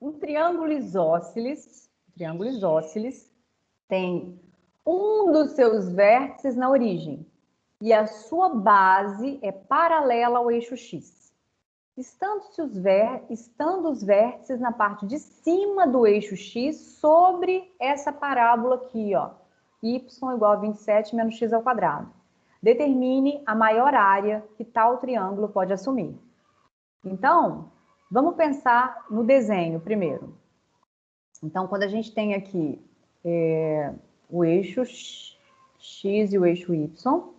Um triângulo isósceles tem um dos seus vértices na origem e a sua base é paralela ao eixo X. Estando os vértices na parte de cima do eixo X sobre essa parábola aqui, ó, y igual a 27 menos x ao quadrado. Determine a maior área que tal triângulo pode assumir. Então, vamos pensar no desenho primeiro. Então, quando a gente tem aqui o eixo X e o eixo Y,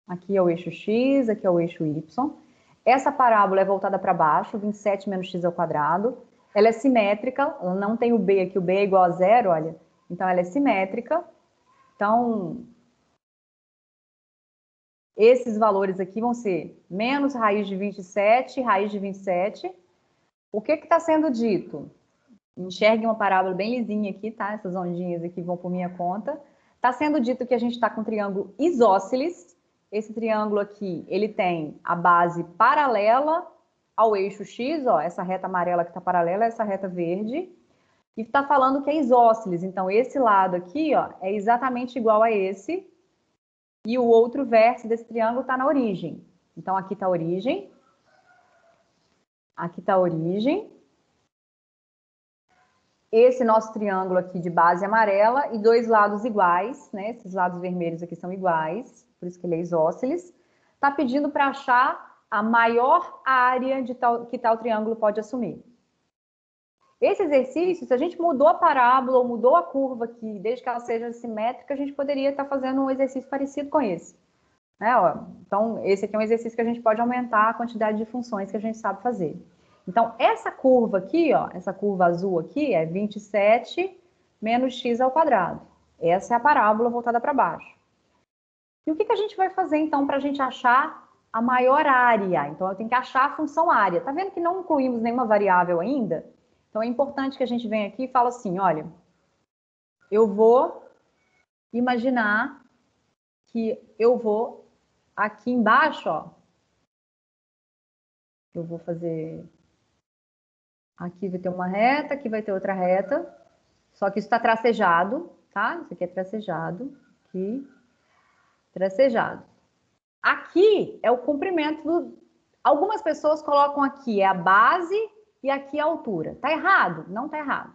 aqui é o eixo X, aqui é o eixo Y, essa parábola é voltada para baixo, 27 menos x ao quadrado, ela é simétrica, ela não tem o B aqui, o B é igual a zero, olha, então ela é simétrica, então esses valores aqui vão ser menos raiz de 27, raiz de 27. O que está sendo dito? Enxergue uma parábola bem lisinha aqui, tá? Essas ondinhas aqui vão por minha conta. Está sendo dito que a gente está com um triângulo isósceles. Esse triângulo aqui, ele tem a base paralela ao eixo X, ó, essa reta amarela que está paralela a essa reta verde. E está falando que é isósceles. Então, esse lado aqui, ó, é exatamente igual a esse. E o outro vértice desse triângulo está na origem. Então, aqui está a origem. Aqui está a origem. Esse nosso triângulo aqui de base amarela e dois lados iguais, né? Esses lados vermelhos aqui são iguais, por isso que ele é isósceles. Está pedindo para achar a maior área que tal triângulo pode assumir. Esse exercício, se a gente mudou a parábola ou mudou a curva aqui, desde que ela seja simétrica, a gente poderia estar fazendo um exercício parecido com esse. Né? Ó, então, esse aqui é um exercício que a gente pode aumentar a quantidade de funções que a gente sabe fazer. Então, essa curva aqui, ó, essa curva azul aqui é 27 menos x ao quadrado. Essa é a parábola voltada para baixo. E o que a gente vai fazer, então, para a gente achar a maior área? Então, eu tenho que achar a função área. Tá vendo que não incluímos nenhuma variável ainda? Então, é importante que a gente venha aqui e fale assim, olha, eu vou imaginar que eu vou aqui embaixo, ó, eu vou fazer... Aqui vai ter uma reta, aqui vai ter outra reta. Só que isso está tracejado, tá? Isso aqui é tracejado. Aqui, tracejado. Aqui é o comprimento do... Algumas pessoas colocam aqui é a base e aqui a altura. Tá errado? Não tá errado.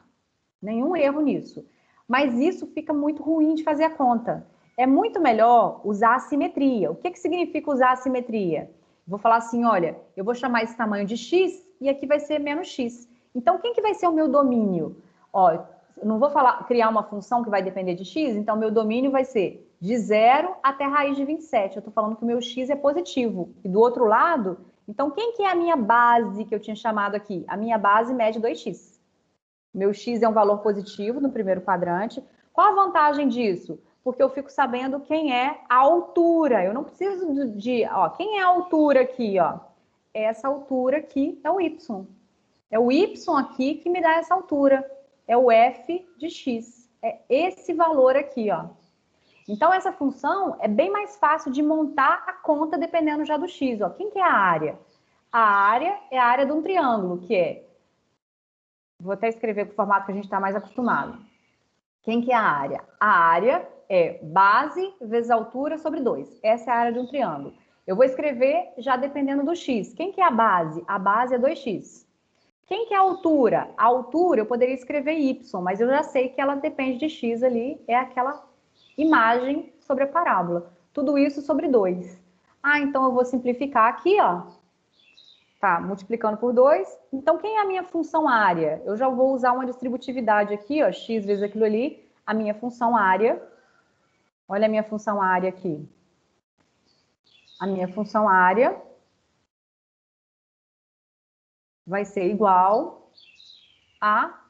Nenhum erro nisso. Mas isso fica muito ruim de fazer a conta. É muito melhor usar a simetria. O que significa usar a simetria? Vou falar assim, olha, eu vou chamar esse tamanho de x e aqui vai ser menos x. Então, quem que vai ser o meu domínio? Ó, eu não vou criar uma função que vai depender de x, então meu domínio vai ser de 0 até raiz de 27. Eu estou falando que o meu x é positivo. E do outro lado, então quem que é a minha base que eu tinha chamado aqui? A minha base mede 2x. Meu x é um valor positivo no primeiro quadrante. Qual a vantagem disso? Porque eu fico sabendo quem é a altura. Eu não preciso de... Ó, quem é a altura aqui, ó? Essa altura aqui é o y. É o y aqui que me dá essa altura. É o f de x. É esse valor aqui, ó. Então, essa função é bem mais fácil de montar a conta dependendo já do x. Ó. Quem que é a área? A área é a área de um triângulo, que é... Vou até escrever com o formato que a gente está mais acostumado. Quem que é a área? A área é base vezes altura sobre 2. Essa é a área de um triângulo. Eu vou escrever já dependendo do x. Quem que é a base? A base é 2x. Quem que é a altura? A altura eu poderia escrever y, mas eu já sei que ela depende de x ali, é aquela imagem sobre a parábola. Tudo isso sobre 2. Ah, então eu vou simplificar aqui, ó. Tá, multiplicando por 2. Então, quem é a minha função área? Eu já vou usar uma distributividade aqui, ó, x vezes aquilo ali, a minha função área. Olha a minha função área aqui. A minha função área vai ser igual a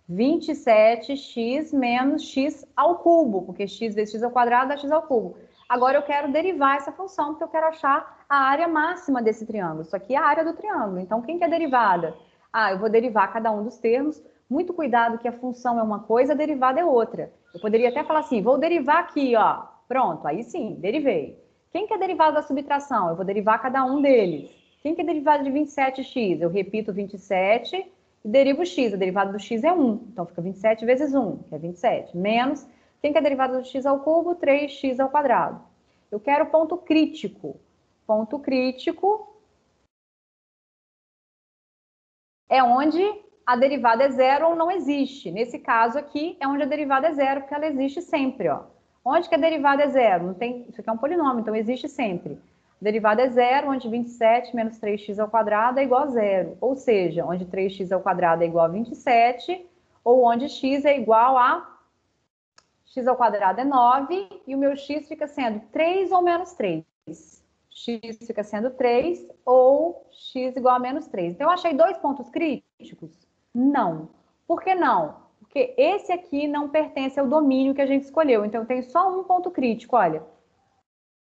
27x menos x ao cubo, porque x vezes x ao quadrado dá x ao cubo. Agora eu quero derivar essa função, porque eu quero achar a área máxima desse triângulo. Isso aqui é a área do triângulo. Então, quem que é a derivada? Ah, eu vou derivar cada um dos termos. Muito cuidado que a função é uma coisa, a derivada é outra. Eu poderia até falar assim, vou derivar aqui, ó. Pronto, aí sim, derivei. Quem que é a derivada da subtração? Eu vou derivar cada um deles. Quem que é derivada de 27x? Eu repito 27 e derivo x. A derivada do x é 1. Então, fica 27 vezes 1, que é 27. Menos, quem que é derivada do x ao cubo? 3x ao quadrado. Eu quero ponto crítico. Ponto crítico é onde a derivada é zero ou não existe. Nesse caso aqui, é onde a derivada é zero, porque ela existe sempre, ó. Onde que a derivada é zero? Não tem, isso aqui é um polinômio, então existe sempre. A derivada é zero, onde 27 menos 3x ao quadrado é igual a zero. Ou seja, onde 3x ao quadrado é igual a 27, ou onde x é igual a x ao quadrado é 9, e o meu x fica sendo 3 ou menos 3. X fica sendo 3 ou x igual a menos 3. Então, eu achei dois pontos críticos? Não. Por que não? Porque esse aqui não pertence ao domínio que a gente escolheu. Então, eu tenho só um ponto crítico, olha.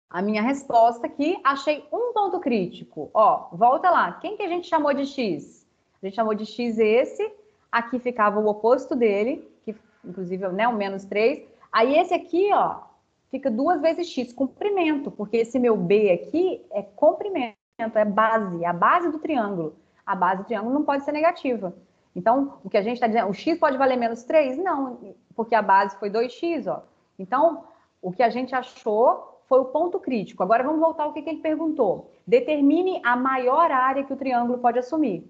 A minha resposta aqui, achei um ponto crítico. Ó, volta lá. Quem que a gente chamou de x? A gente chamou de x esse. Aqui ficava o oposto dele, que inclusive, né, o menos 3. Aí esse aqui, ó, fica 2 vezes x, comprimento, porque esse meu b aqui é comprimento, é base, é a base do triângulo. A base do triângulo não pode ser negativa. Então, o que a gente está dizendo, o x pode valer menos 3? Não, porque a base foi 2x, ó. Então, o que a gente achou foi o ponto crítico. Agora, vamos voltar ao que ele perguntou. Determine a maior área que o triângulo pode assumir.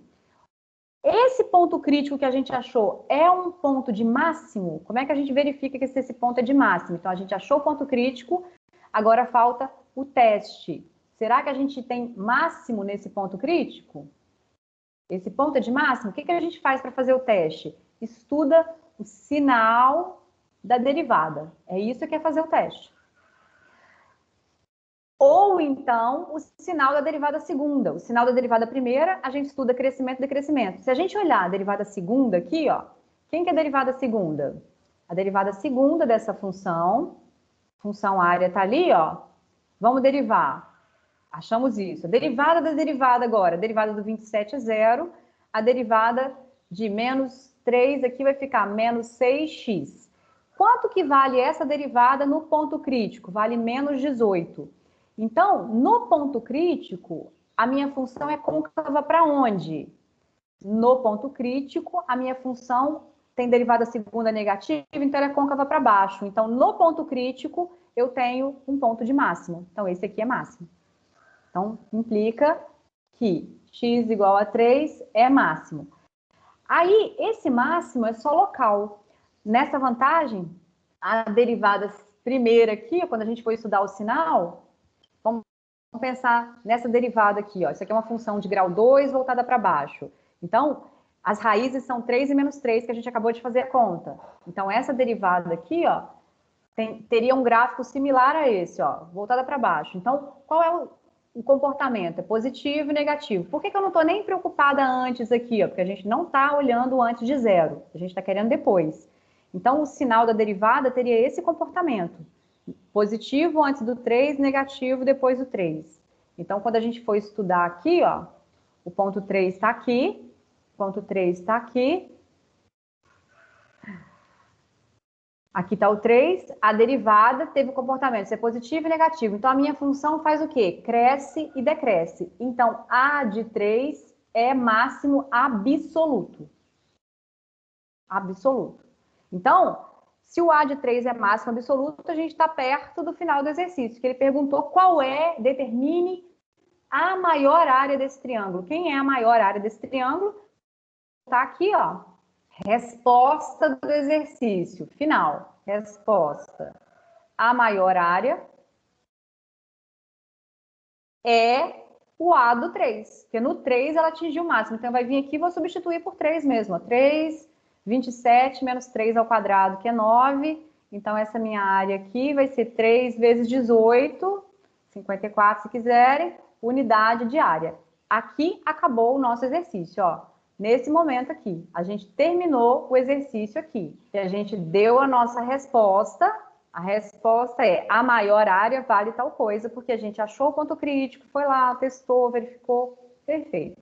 Esse ponto crítico que a gente achou é um ponto de máximo? Como é que a gente verifica que esse ponto é de máximo? Então, a gente achou o ponto crítico, agora falta o teste. Será que a gente tem máximo nesse ponto crítico? Esse ponto é de máximo? O que a gente faz para fazer o teste? Estuda o sinal da derivada. É isso que é fazer o teste. Ou então, o sinal da derivada segunda. O sinal da derivada primeira, a gente estuda crescimento e decrescimento. Se a gente olhar a derivada segunda aqui, ó, quem que é a derivada segunda? A derivada segunda dessa função área tá ali, ó. Vamos derivar. Achamos isso. A derivada da derivada agora. A derivada do 27 é zero. A derivada de menos 3 aqui vai ficar menos 6x. Quanto que vale essa derivada no ponto crítico? Vale menos 18. Então, no ponto crítico, a minha função é côncava para onde? No ponto crítico, a minha função tem derivada segunda negativa, então ela é côncava para baixo. Então, no ponto crítico, eu tenho um ponto de máximo. Então, esse aqui é máximo. Então, implica que x igual a 3 é máximo. Aí, esse máximo é só local. Nessa vantagem, a derivada primeira aqui, quando a gente for estudar o sinal, vamos pensar nessa derivada aqui, ó. Isso aqui é uma função de grau 2 voltada para baixo. Então, as raízes são 3 e menos 3, que a gente acabou de fazer a conta. Então, essa derivada aqui, ó, teria um gráfico similar a esse, ó, voltada para baixo. Então, qual é o comportamento? É positivo e negativo. Por que eu não estou nem preocupada antes aqui, ó? Porque a gente não está olhando antes de zero. A gente está querendo depois. Então, o sinal da derivada teria esse comportamento. Positivo antes do 3, negativo depois do 3. Então, quando a gente for estudar aqui, ó, o ponto 3 está aqui, o ponto 3 está aqui. Aqui está o 3, a derivada teve o comportamento ser positivo e negativo. Então, a minha função faz o quê? Cresce e decresce. Então, A de 3 é máximo absoluto. Absoluto. Então, se o A de 3 é máximo absoluto, a gente está perto do final do exercício, que ele perguntou qual é, determine a maior área desse triângulo. Quem é a maior área desse triângulo? Está aqui, ó. Resposta do exercício. Final. Resposta. A maior área é o A do 3. Porque no 3 ela atingiu o máximo. Então, vai vir aqui e vou substituir por 3 mesmo. Ó. 3, 27 menos 3 ao quadrado, que é 9. Então, essa minha área aqui vai ser 3 vezes 18, 54 se quiserem, unidade de área. Aqui acabou o nosso exercício, ó. Nesse momento aqui, a gente terminou o exercício aqui. E a gente deu a nossa resposta. A resposta é a maior área vale tal coisa, porque a gente achou o ponto crítico, foi lá, testou, verificou. Perfeito.